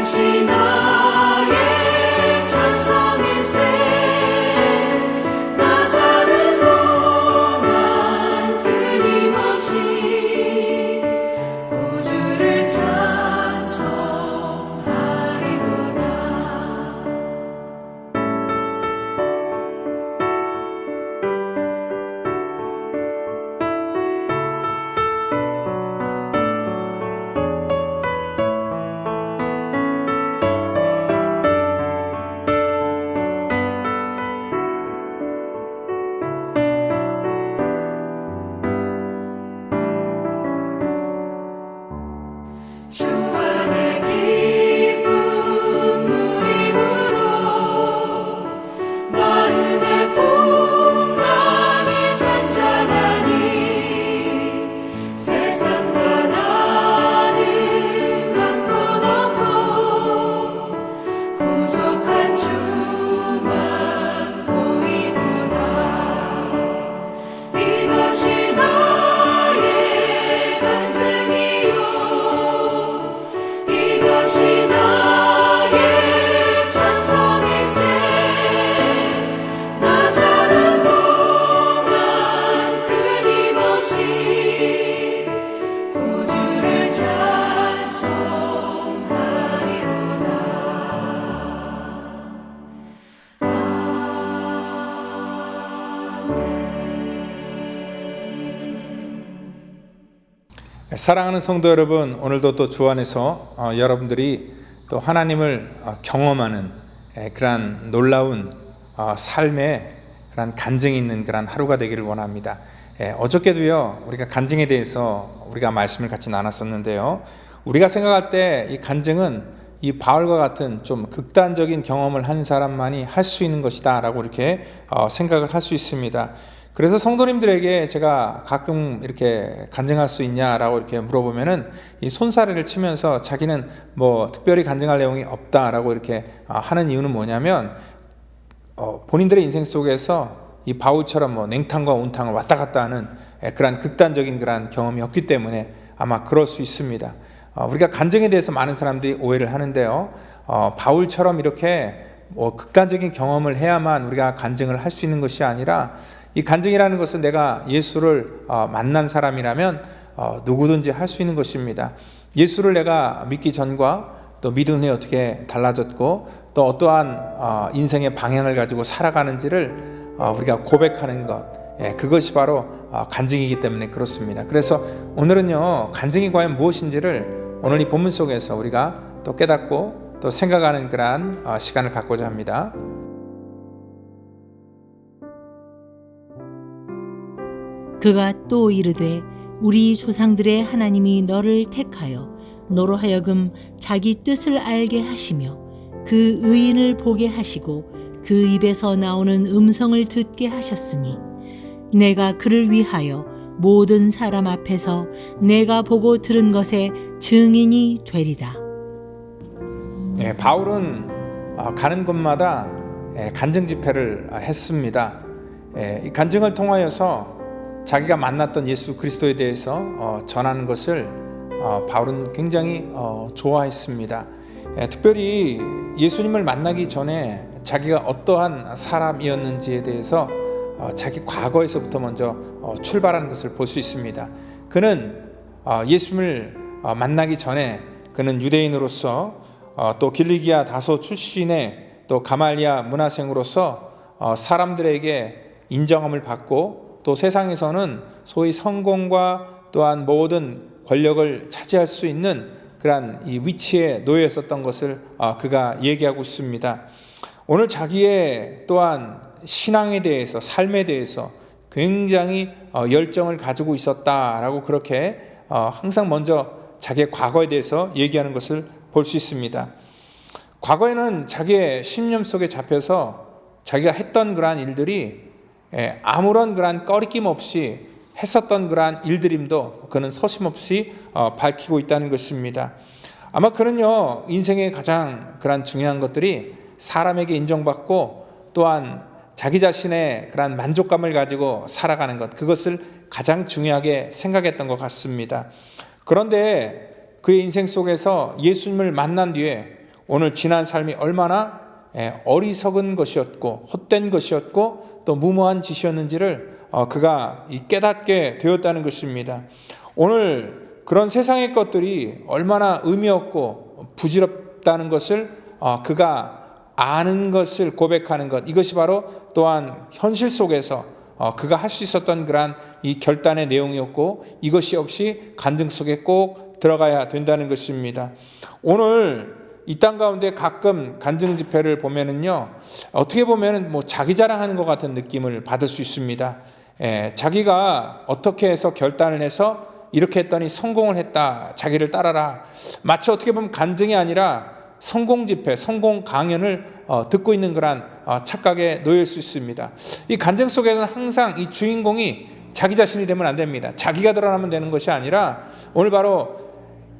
이것이 나의 찬송일세. 나 사는 동안 끊임없이 구주를 찬송하리로다. 주 안에 기쁨 누림으로 마음의 풍랑이 잔잔하니 세상과 나는 간 곳 없고 구속한 주만 보이도다. 이것이 나의 간증이요 이것이 나의 찬송일세. 나 사는 동안 끊임없이 구주를 찬송하리로다. 사랑하는 성도 여러분, 오늘도 또 주 안에서 여러분들이 또 하나님을 경험하는 그러한 놀라운 삶의 그러한 간증이 있는 그러한 하루가 되기를 원합니다. 어저께도요, 우리가 간증에 대해서 우리가 말씀을 같이 나눴었는데요, 우리가 생각할 때 이 간증은 이 바울과 같은 좀 극단적인 경험을 한 사람만이 할 수 있는 것이다 라고 이렇게 생각을 할 수 있습니다. 그래서 성도님들에게 제가 가끔 이렇게 간증할 수 있냐라고 이렇게 물어보면은 이 손사래를 치면서 자기는 뭐 특별히 간증할 내용이 없다라고 이렇게 하는 이유는 뭐냐면 본인들의 인생 속에서 이 바울처럼 뭐 냉탕과 온탕을 왔다 갔다 하는 그런 극단적인 그런 경험이 없기 때문에 아마 그럴 수 있습니다. 우리가 간증에 대해서 많은 사람들이 오해를 하는데요, 바울처럼 이렇게 뭐 극단적인 경험을 해야만 우리가 간증을 할 수 있는 것이 아니라, 이 간증이라는 것은 내가 예수를 만난 사람이라면 누구든지 할 수 있는 것입니다. 예수를 내가 믿기 전과 또 믿은 후에 어떻게 달라졌고 또 어떠한 인생의 방향을 가지고 살아가는지를 우리가 고백하는 것, 그것이 바로 간증이기 때문에 그렇습니다. 그래서 오늘은요, 간증이 과연 무엇인지를 오늘 이 본문 속에서 우리가 또 깨닫고 또 생각하는 그러한 시간을 갖고자 합니다. 그가 또 이르되 우리 조상들의 하나님이 너를 택하여 너로 하여금 자기 뜻을 알게 하시며 그 의인을 보게 하시고 그 입에서 나오는 음성을 듣게 하셨으니 내가 그를 위하여 모든 사람 앞에서 내가 보고 들은 것의 증인이 되리라. 바울은 가는 곳마다 간증 집회를 했습니다. 이 간증을 통하여서 자기가 만났던 예수 그리스도에 대해서 전하는 것을 바울은 굉장히 좋아했습니다. 특별히 예수님을 만나기 전에 자기가 어떠한 사람이었는지에 대해서 자기 과거에서부터 먼저 출발하는 것을 볼 수 있습니다. 그는 예수님을 만나기 전에 그는 유대인으로서 또 길리기아 다소 출신의 또 가말리아 문화생으로서 사람들에게 인정함을 받고 또 세상에서는 소위 성공과 또한 모든 권력을 차지할 수 있는 그러한 이 위치에 놓여 있었던 것을 그가 얘기하고 있습니다. 오늘 자기의 또한 신앙에 대해서, 삶에 대해서 굉장히 열정을 가지고 있었다라고 그렇게 항상 먼저 자기의 과거에 대해서 얘기하는 것을 볼 수 있습니다. 과거에는 자기의 신념 속에 잡혀서 자기가 했던 그러한 일들이 아무런 그러한 꺼리낌 없이 했었던 그러한 일들임도 그는 서심없이 밝히고 있다는 것입니다. 아마 그는요, 인생의 가장 그러한 중요한 것들이 사람에게 인정받고 또한 자기 자신의 그러한 만족감을 가지고 살아가는 것, 그것을 가장 중요하게 생각했던 것 같습니다. 그런데 그의 인생 속에서 예수님을 만난 뒤에 오늘 지난 삶이 얼마나 어리석은 것이었고 헛된 것이었고 또 무모한 짓이었는지를 그가 깨닫게 되었다는 것입니다. 오늘 그런 세상의 것들이 얼마나 의미 없고 부질없다는 것을 그가 아는 것을 고백하는 것, 이것이 바로 또한 현실 속에서 그가 할 수 있었던 그러한 이 결단의 내용이었고, 이것이 역시 간증 속에 꼭 들어가야 된다는 것입니다. 오늘 이 땅 가운데 가끔 간증 집회를 보면은요, 어떻게 보면은 자기 자랑하는 것 같은 느낌을 받을 수 있습니다. 자기가 어떻게 해서 결단을 해서 이렇게 했더니 성공을 했다, 자기를 따라라. 마치 어떻게 보면 간증이 아니라 성공 집회, 성공 강연을 듣고 있는 그런 착각에 놓일 수 있습니다. 이 간증 속에는 항상 이 주인공이 자기 자신이 되면 안 됩니다. 자기가 드러나면 되는 것이 아니라 오늘 바로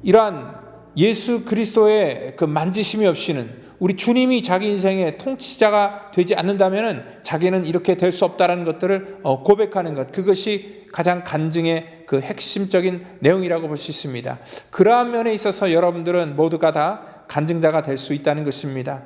이러한 예수 그리스도의 그 만지심이 없이는, 우리 주님이 자기 인생의 통치자가 되지 않는다면 자기는 이렇게 될 수 없다는 것들을 고백하는 것, 그것이 가장 간증의 그 핵심적인 내용이라고 볼 수 있습니다. 그러한 면에 있어서 여러분들은 모두가 다 간증자가 될 수 있다는 것입니다.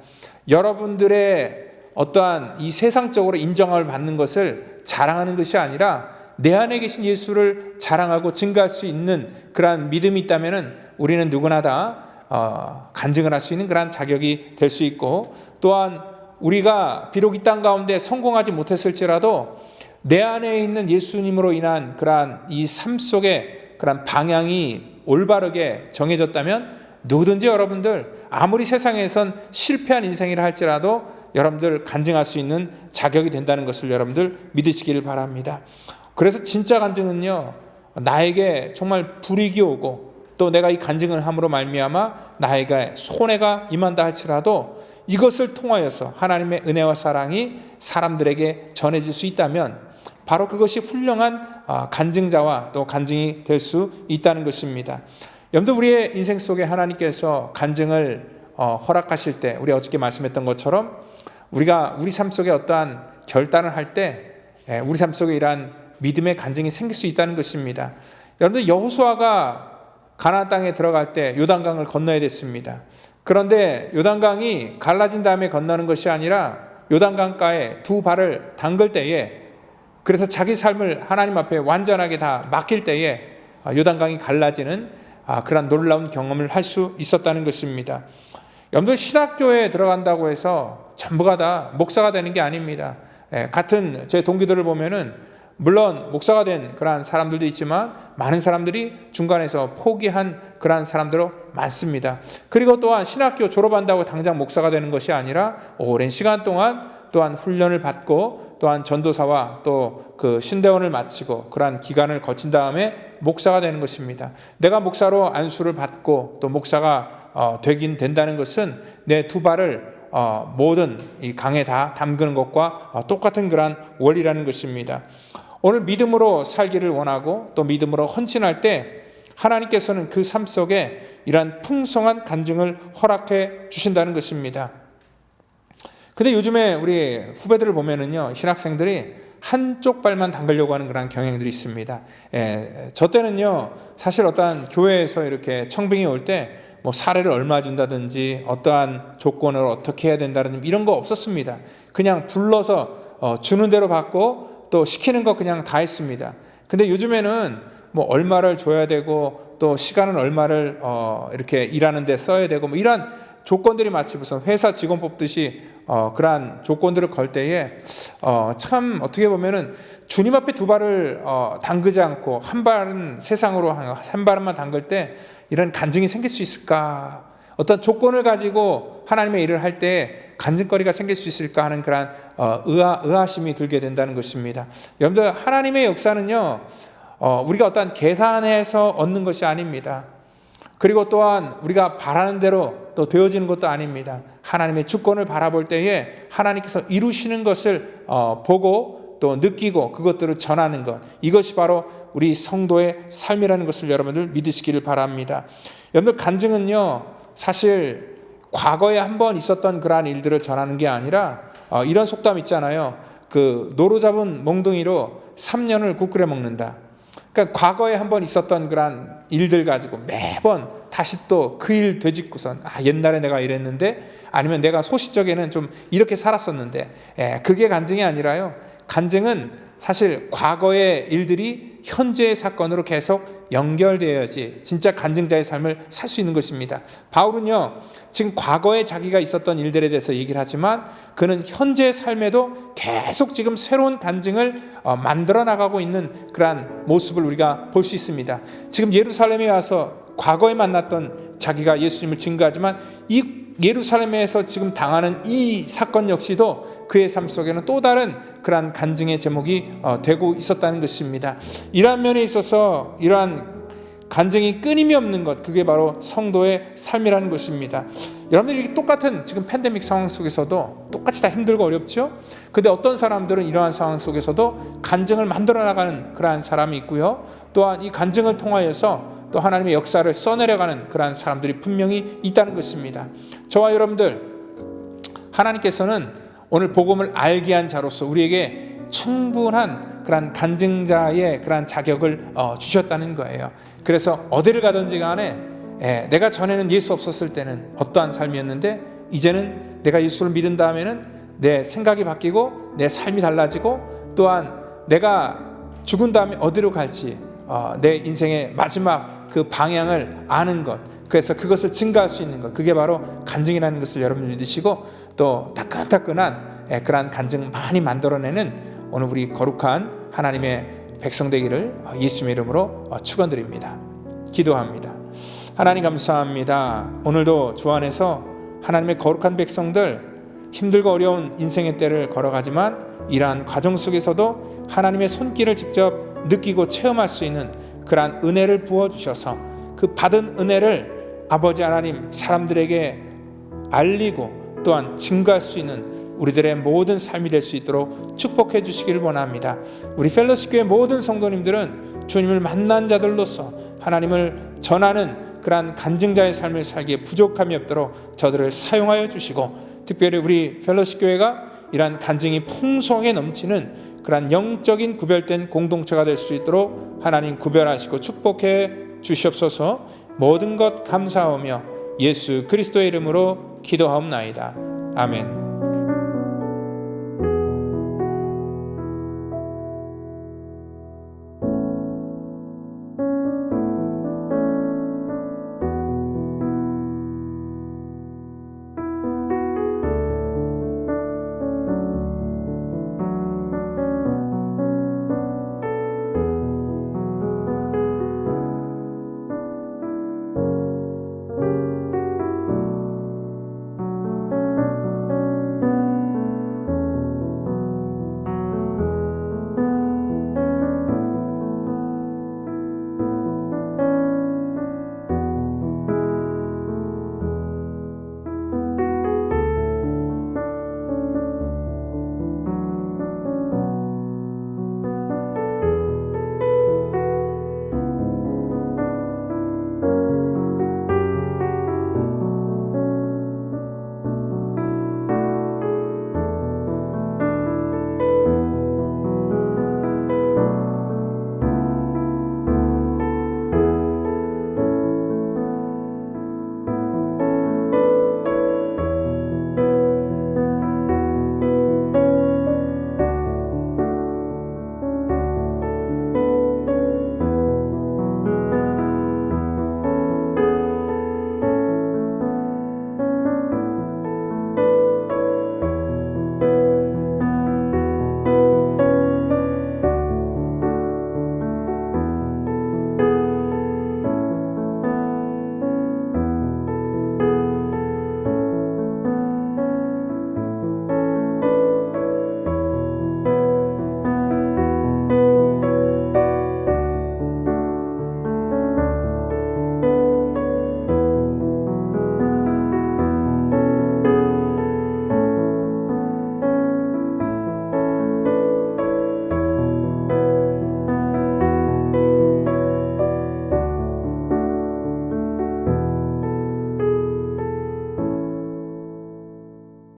여러분들의 어떠한 이 세상적으로 인정을 받는 것을 자랑하는 것이 아니라 내 안에 계신 예수를 자랑하고 증거할 수 있는 그러한 믿음이 있다면 우리는 누구나 다 간증을 할 수 있는 그러한 자격이 될 수 있고, 또한 우리가 비록 이 땅 가운데 성공하지 못했을지라도 내 안에 있는 예수님으로 인한 그러한 이 삶 속에 그러한 방향이 올바르게 정해졌다면 누구든지 여러분들 아무리 세상에선 실패한 인생이라 할지라도 여러분들 간증할 수 있는 자격이 된다는 것을 여러분들 믿으시기를 바랍니다. 그래서 진짜 간증은요, 나에게 정말 불이익이 오고 또 내가 이 간증을 함으로 말미암아 나에게 손해가 임한다 할지라도 이것을 통하여서 하나님의 은혜와 사랑이 사람들에게 전해질 수 있다면 바로 그것이 훌륭한 간증자와 또 간증이 될 수 있다는 것입니다. 여러분들, 우리의 인생 속에 하나님께서 간증을 허락하실 때, 우리 어저께 말씀했던 것처럼 우리가 우리 삶 속에 어떠한 결단을 할 때 우리 삶 속에 이러한 믿음의 간증이 생길 수 있다는 것입니다. 여러분들, 여호수아가 가나안 땅에 들어갈 때 요단강을 건너야 됐습니다. 그런데 요단강이 갈라진 다음에 건너는 것이 아니라 요단강가에 두 발을 담글 때에, 그래서 자기 삶을 하나님 앞에 완전하게 다 맡길 때에 요단강이 갈라지는 그런 놀라운 경험을 할 수 있었다는 것입니다. 여러분들, 신학교에 들어간다고 해서 전부가 다 목사가 되는 게 아닙니다. 같은 제 동기들을 보면은 물론 목사가 된 그러한 사람들도 있지만 많은 사람들이 중간에서 포기한 그러한 사람들도 많습니다. 그리고 또한 신학교 졸업한다고 당장 목사가 되는 것이 아니라 오랜 시간 동안 또한 훈련을 받고 또한 전도사와 또 그 신대원을 마치고 그러한 기간을 거친 다음에 목사가 되는 것입니다. 내가 목사로 안수를 받고 또 목사가 되긴 된다는 것은 내 두 발을 모든 이 강에 다 담그는 것과 똑같은 그러한 원리라는 것입니다. 오늘 믿음으로 살기를 원하고 또 믿음으로 헌신할 때 하나님께서는 그 삶 속에 이러한 풍성한 간증을 허락해 주신다는 것입니다. 근데 요즘에 우리 후배들을 보면은요, 신학생들이 한쪽 발만 담그려고 하는 그런 경향들이 있습니다. 저 때는요, 사실 어떠한 교회에서 이렇게 청빙이 올 때 사례를 얼마 준다든지 어떠한 조건을 어떻게 해야 된다든지 이런 거 없었습니다. 그냥 불러서 주는 대로 받고 또 시키는 거 그냥 다 했습니다. 근데 요즘에는 얼마를 줘야 되고 또 시간은 얼마를 이렇게 일하는 데 써야 되고 이런 조건들이 마치 무슨 회사 직원 뽑듯이 그러한 조건들을 걸 때에 참 어떻게 보면은 주님 앞에 두 발을 담그지 않고 한 발은 세상으로 한 발만 담글 때 이런 간증이 생길 수 있을까? 어떤 조건을 가지고 하나님의 일을 할 때 간증거리가 생길 수 있을까 하는 그런 의아심이 들게 된다는 것입니다. 여러분들, 하나님의 역사는요, 우리가 어떤 계산해서 얻는 것이 아닙니다. 그리고 또한 우리가 바라는 대로 또 되어지는 것도 아닙니다. 하나님의 주권을 바라볼 때에 하나님께서 이루시는 것을 보고 또 느끼고 그것들을 전하는 것, 이것이 바로 우리 성도의 삶이라는 것을 여러분들 믿으시기를 바랍니다. 여러분들, 간증은요, 사실 과거에 한번 있었던 그러한 일들을 전하는 게 아니라 이런 속담 있잖아요. 그 노루 잡은 몽둥이로 3년을 국 끓여 먹는다. 그러니까 과거에 한번 있었던 그런 일들 가지고 매번 다시 또 그 일 되짚고선 옛날에 내가 이랬는데, 아니면 내가 소시적에는 좀 이렇게 살았었는데, 그게 간증이 아니라요. 간증은 사실 과거의 일들이 현재의 사건으로 계속 연결되어야지 진짜 간증자의 삶을 살 수 있는 것입니다. 바울은요, 지금 과거에 자기가 있었던 일들에 대해서 얘기를 하지만 그는 현재의 삶에도 계속 지금 새로운 간증을 만들어 나가고 있는 그러한 모습을 우리가 볼 수 있습니다. 지금 예루살렘에 와서 과거에 만났던 자기가 예수님을 증거하지만 이 예루살렘에서 지금 당하는 이 사건 역시도 그의 삶 속에는 또 다른 그러한 간증의 제목이 되고 있었다는 것입니다. 이러한 면에 있어서 이러한 간증이 끊임이 없는 것, 그게 바로 성도의 삶이라는 것입니다. 여러분들이 똑같은 지금 팬데믹 상황 속에서도 똑같이 다 힘들고 어렵죠. 근데 어떤 사람들은 이러한 상황 속에서도 간증을 만들어 나가는 그러한 사람이 있고요, 또한 이 간증을 통하여서 또 하나님의 역사를 써내려가는 그러한 사람들이 분명히 있다는 것입니다. 저와 여러분들, 하나님께서는 오늘 복음을 알게 한 자로서 우리에게 충분한 그러한 간증자의 그러한 자격을 주셨다는 거예요. 그래서 어디를 가든지 간에 내가 전에는 예수 없었을 때는 어떠한 삶이었는데, 이제는 내가 예수를 믿은 다음에는 내 생각이 바뀌고 내 삶이 달라지고, 또한 내가 죽은 다음에 어디로 갈지 내 인생의 마지막 그 방향을 아는 것, 그래서 그것을 증가할 수 있는 것, 그게 바로 간증이라는 것을 여러분 믿으시고, 또 따끈따끈한 그러한 간증 많이 만들어내는 오늘 우리 거룩한 하나님의 백성 되기를 예수님의 이름으로 축원드립니다. 기도합니다. 하나님 감사합니다. 오늘도 주 안에서 하나님의 거룩한 백성들, 힘들고 어려운 인생의 때를 걸어가지만 이러한 과정 속에서도 하나님의 손길을 직접 느끼고 체험할 수 있는 그러한 은혜를 부어주셔서 그 받은 은혜를 아버지 하나님 사람들에게 알리고 또한 증거할 수 있는 우리들의 모든 삶이 될 수 있도록 축복해 주시기를 원합니다. 우리 펠로시교의 모든 성도님들은 주님을 만난 자들로서 하나님을 전하는 그러한 간증자의 삶을 살기에 부족함이 없도록 저들을 사용하여 주시고, 특별히 우리 펠로시교회가 이러한 간증이 풍성하게 넘치는 그러한 영적인 구별된 공동체가 될 수 있도록 하나님 구별하시고 축복해 주시옵소서. 모든 것 감사하며 예수 그리스도의 이름으로 기도하옵나이다. 아멘.